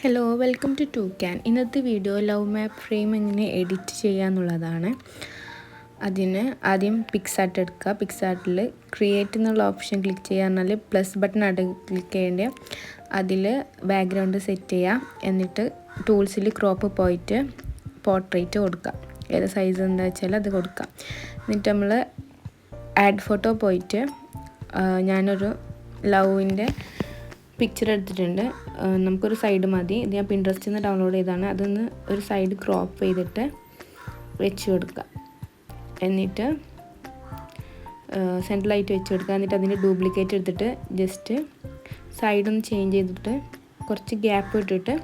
Hello, welcome to to ക്യാൻ. ഇന്നത്തെ video love map frame എങ്ങനെ എഡിറ്റ് ചെയ്യുക എന്നുള്ളതാണ്. അതിന് ആദ്യം പിക്സാർട്ട് എടുക്കുക. പിക്സാർട്ടിൽ ക്രിയേറ്റ് എന്നുള്ള ഓപ്ഷൻ ക്ലിക്ക് ചെയ്യുക. എന്നാൽ പ്ലസ് ബട്ടൺ ആണ് ക്ലിക്ക് ചെയ്യേണ്ടത്. അതിൽ ബാക്ക്ഗ്രൗണ്ട് സെറ്റ് ചെയ്യുക. എന്നിട്ട് ടൂൾസിൽ ക്രോപ്പ് പോയിട്ട് പോർട്രേറ്റ് കൊടുക്കുക. ഏത് സൈസ് എന്താ വെച്ചാൽ അത് കൊടുക്കുക. എന്നിട്ട് നമ്മൾ ആഡ് ഫോട്ടോ പോയിട്ട് ഞാനൊരു ലവിൻ്റെ പിക്ചർ എടുത്തിട്ടുണ്ട്. നമുക്കൊരു സൈഡ് മതി. ഇത് ഞാൻ പിൻട്രസ്റ്റിൽ നിന്ന് ഡൗൺലോഡ് ചെയ്തതാണ്. അതൊന്ന് ഒരു സൈഡ് ക്രോപ്പ് ചെയ്തിട്ട് വെച്ച് കൊടുക്കുക. എന്നിട്ട് സെൻട്രലായിട്ട് വെച്ച് കൊടുക്കുക. എന്നിട്ട് അതിൻ്റെ ഡ്യൂപ്ലിക്കേറ്റ് എടുത്തിട്ട് ജസ്റ്റ് സൈഡൊന്ന് ചേഞ്ച് ചെയ്തിട്ട് കുറച്ച് ഗ്യാപ്പ് ഇട്ടിട്ട്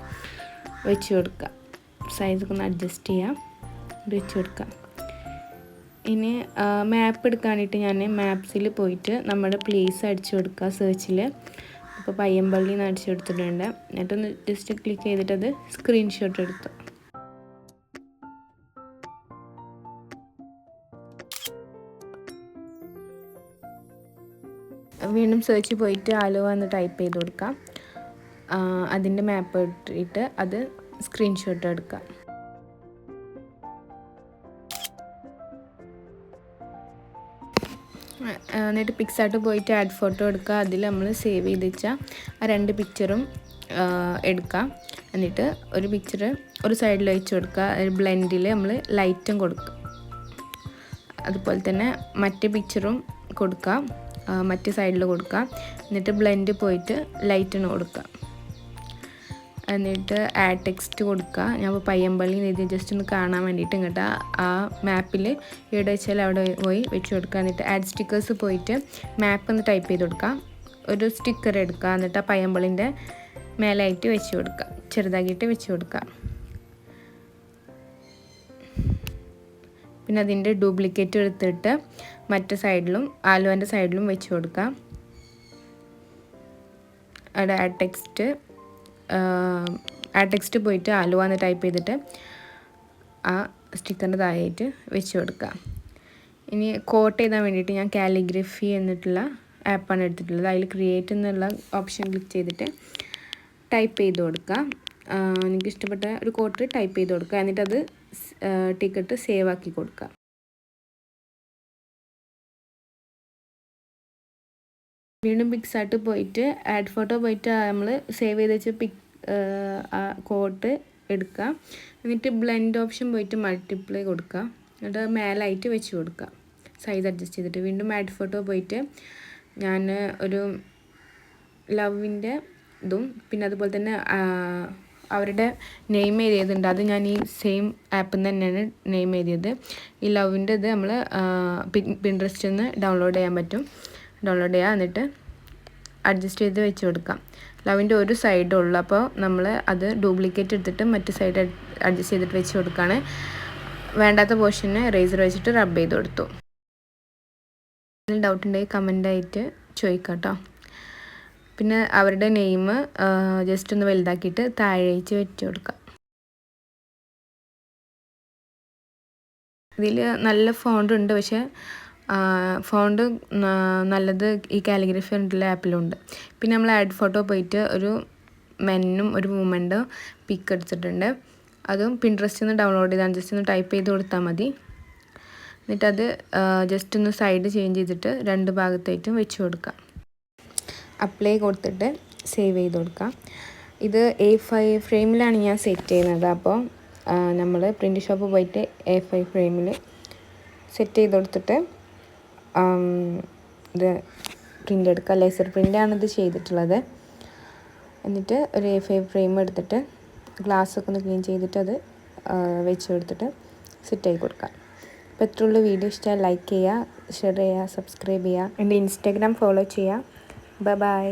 വെച്ച് കൊടുക്കുക. സൈസൊക്കെ ഒന്ന് അഡ്ജസ്റ്റ് ചെയ്യാം. വെച്ച് കൊടുക്കുക. ഇനി മാപ്പ് എടുക്കാനായിട്ട് ഞാൻ മാപ്സിൽ പോയിട്ട് നമ്മുടെ പ്ലേസ് അടിച്ചു കൊടുക്കുക സെർച്ചിൽ. അപ്പോൾ പയ്യമ്പള്ളി എന്ന് അടിച്ചു കൊടുത്തിട്ടുണ്ട്. എന്നിട്ടൊന്ന് ജസ്റ്റ് ക്ലിക്ക് ചെയ്തിട്ട് അത് സ്ക്രീൻഷോട്ട് എടുത്തു. വീണ്ടും സെർച്ച് പോയിട്ട് ആലുവ എന്ന് ടൈപ്പ് ചെയ്ത് കൊടുക്കാം. അതിൻ്റെ മാപ്പ് ഇട്ടിട്ട് അത് സ്ക്രീൻഷോട്ട് എടുക്കാം. എന്നിട്ട് പിക്സാർട്ട് പോയിട്ട് ആഡ് ഫോട്ടോ എടുക്കുക. അതിൽ നമ്മൾ സേവ് ചെയ്ത് വെച്ചാൽ ആ രണ്ട് പിക്ചറും എടുക്കുക. എന്നിട്ട് ഒരു പിക്ചർ ഒരു സൈഡിൽ വെച്ച് കൊടുക്കുക. ബ്ലെൻഡിൽ നമ്മൾ ലൈറ്റും കൊടുക്കുക. അതുപോലെ തന്നെ മറ്റേ പിക്ചറും കൊടുക്കുക, മറ്റേ സൈഡിൽ കൊടുക്കുക. എന്നിട്ട് ബ്ലെൻഡ് പോയിട്ട് ലൈറ്റിന് കൊടുക്കുക. എന്നിട്ട് ആഡ് ടെക്സ്റ്റ് കൊടുക്കുക. ഞാൻ ഇപ്പോൾ പയ്യമ്പള്ളി എഴുതി ജസ്റ്റ് ഒന്ന് കാണാൻ വേണ്ടിയിട്ട് ഇങ്ങോട്ട് ആ മാപ്പിൽ എവിടെ വെച്ചാൽ അവിടെ പോയി വെച്ച് കൊടുക്കുക. എന്നിട്ട് ആഡ് സ്റ്റിക്കേഴ്സ് പോയിട്ട് മാപ്പ് ഒന്ന് ടൈപ്പ് ചെയ്ത് കൊടുക്കുക. ഒരു സ്റ്റിക്കർ എടുക്കുക. എന്നിട്ട് ആ പയ്യമ്പള്ളിൻ്റെ മേലായിട്ട് വെച്ച് കൊടുക്കുക. ചെറുതാക്കിയിട്ട് വെച്ച് കൊടുക്കുക. പിന്നെ അതിൻ്റെ ഡ്യൂപ്ലിക്കേറ്റ് എടുത്തിട്ട് മറ്റേ സൈഡിലും ആലുവൻ്റെ സൈഡിലും വെച്ച് കൊടുക്കുക. അവിടെ ആഡ് ടെക്സ്റ്റ് പോയിട്ട് ആലുവ എന്ന് ടൈപ്പ് ചെയ്തിട്ട് ആ സ്റ്റിക്കറിൻ്റെ താഴെയായിട്ട് വെച്ച് കൊടുക്കുക. ഇനി കോട്ട് ചെയ്താൻ വേണ്ടിയിട്ട് ഞാൻ കാലിഗ്രഫി എന്നിട്ടുള്ള ആപ്പാണ് എടുത്തിട്ടുള്ളത്. അതിൽ ക്രിയേറ്റ് എന്നുള്ള ഓപ്ഷൻ ക്ലിക്ക് ചെയ്തിട്ട് ടൈപ്പ് ചെയ്ത് കൊടുക്കുക. എനിക്കിഷ്ടപ്പെട്ട ഒരു കോട്ട് ടൈപ്പ് ചെയ്ത് കൊടുക്കുക. എന്നിട്ട് അത് ടിക്കറ്റ് സേവ് ആക്കി കൊടുക്കുക. വീണ്ടും പിക്സാർട്ട് പോയിട്ട് ആഡ് ഫോട്ടോ പോയിട്ട് നമ്മൾ സേവ് ചെയ്ത് വെച്ച ആ കോട്ട് എടുക്കുക. എന്നിട്ട് ബ്ലെൻഡ് ഓപ്ഷൻ പോയിട്ട് മൾട്ടിപ്ലൈ കൊടുക്കുക. എന്നിട്ട് മേലായിട്ട് വെച്ച് കൊടുക്കുക. സൈസ് അഡ്ജസ്റ്റ് ചെയ്തിട്ട് വീണ്ടും ആഡ് ഫോട്ടോ പോയിട്ട് ഞാൻ ഒരു ലവിൻ്റെ ഇതും പിന്നെ അതുപോലെ തന്നെ അവരുടെ നെയിം എഴുതിയതുണ്ട്. അത് ഞാൻ ഈ സെയിം ആപ്പിൽ നിന്ന് തന്നെയാണ് നെയിം എഴുതിയത്. ഈ ലവിൻ്റെ ഇത് നമ്മൾ പിൻട്രസ്റ്റിൽ നിന്ന് ഡൗൺലോഡ് ചെയ്യാൻ പറ്റും. ഡൗൺലോഡ് ചെയ്യുക. എന്നിട്ട് അഡ്ജസ്റ്റ് ചെയ്ത് വെച്ച് കൊടുക്കാം. ലവിൻ്റെ ഒരു സൈഡേ ഉള്ളൂ. അപ്പോൾ നമ്മൾ അത് ഡ്യൂപ്ലിക്കേറ്റ് എടുത്തിട്ട് മറ്റു സൈഡ് അഡ്ജസ്റ്റ് ചെയ്തിട്ട് വെച്ച് കൊടുക്കുകയാണ്. വേണ്ടാത്ത പോർഷന് റേസർ വെച്ചിട്ട് റബ്ബ് ചെയ്ത് കൊടുത്തു. ഡൗട്ട് ഉണ്ടെങ്കിൽ കമൻ്റായിട്ട് ചോദിക്കാം കേട്ടോ. പിന്നെ അവരുടെ നെയിം ജസ്റ്റ് ഒന്ന് വലുതാക്കിയിട്ട് താഴേച്ച് വെച്ച് കൊടുക്കാം. ഇതിൽ നല്ല ഫോണ്ട് ഉണ്ട്, പക്ഷേ ഫോണ്ട് നല്ലത് ഈ കാലിഗ്രഫി എന്നുള്ള ആപ്പിലുണ്ട്. പിന്നെ നമ്മൾ ആഡ് ഫോട്ടോ പോയിട്ട് ഒരു മെന്നും ഒരു വുമൻ്റെ പിക്ക് എടുത്തിട്ടുണ്ട്. അതും പിൻട്രസ്റ്റിൽ നിന്ന് ഡൗൺലോഡ് ചെയ്താൽ ജസ്റ്റ് ഒന്ന് ടൈപ്പ് ചെയ്ത് കൊടുത്താൽ മതി. എന്നിട്ടത് ജസ്റ്റ് ഒന്ന് സൈഡ് ചേഞ്ച് ചെയ്തിട്ട് രണ്ട് ഭാഗത്തായിട്ടും വെച്ച് കൊടുക്കാം. അപ്ലൈ കൊടുത്തിട്ട് സേവ് ചെയ്ത് കൊടുക്കാം. ഇത് A5 ഫ്രെയിമിലാണ് ഞാൻ സെറ്റ് ചെയ്യുന്നത്. അപ്പോൾ നമ്മൾ പ്രിൻ്റ് ഷോപ്പ് പോയിട്ട് A5 ഫ്രെയിമിൽ സെറ്റ് ചെയ്ത് കൊടുത്തിട്ട് ഇത് പ്രിൻ്റ് എടുക്കുക. ലേസർ പ്രിൻ്റാണ് ഇത് ചെയ്തിട്ടുള്ളത്. എന്നിട്ട് ഒരു A5 ഫ്രെയിം എടുത്തിട്ട് ഗ്ലാസ്സൊക്കെ ഒന്ന് ക്ലീൻ ചെയ്തിട്ട് അത് വെച്ച് കൊടുത്തിട്ട് സെറ്റായി കൊടുക്കാം. അപ്പോൾ ഇത്രയുള്ള വീഡിയോ ഇഷ്ടമായി ലൈക്ക് ചെയ്യുക, ഷെയർ ചെയ്യുക, സബ്സ്ക്രൈബ് ചെയ്യുക. എൻ്റെ ഇൻസ്റ്റാഗ്രാം ഫോളോ ചെയ്യുക. ബൈ.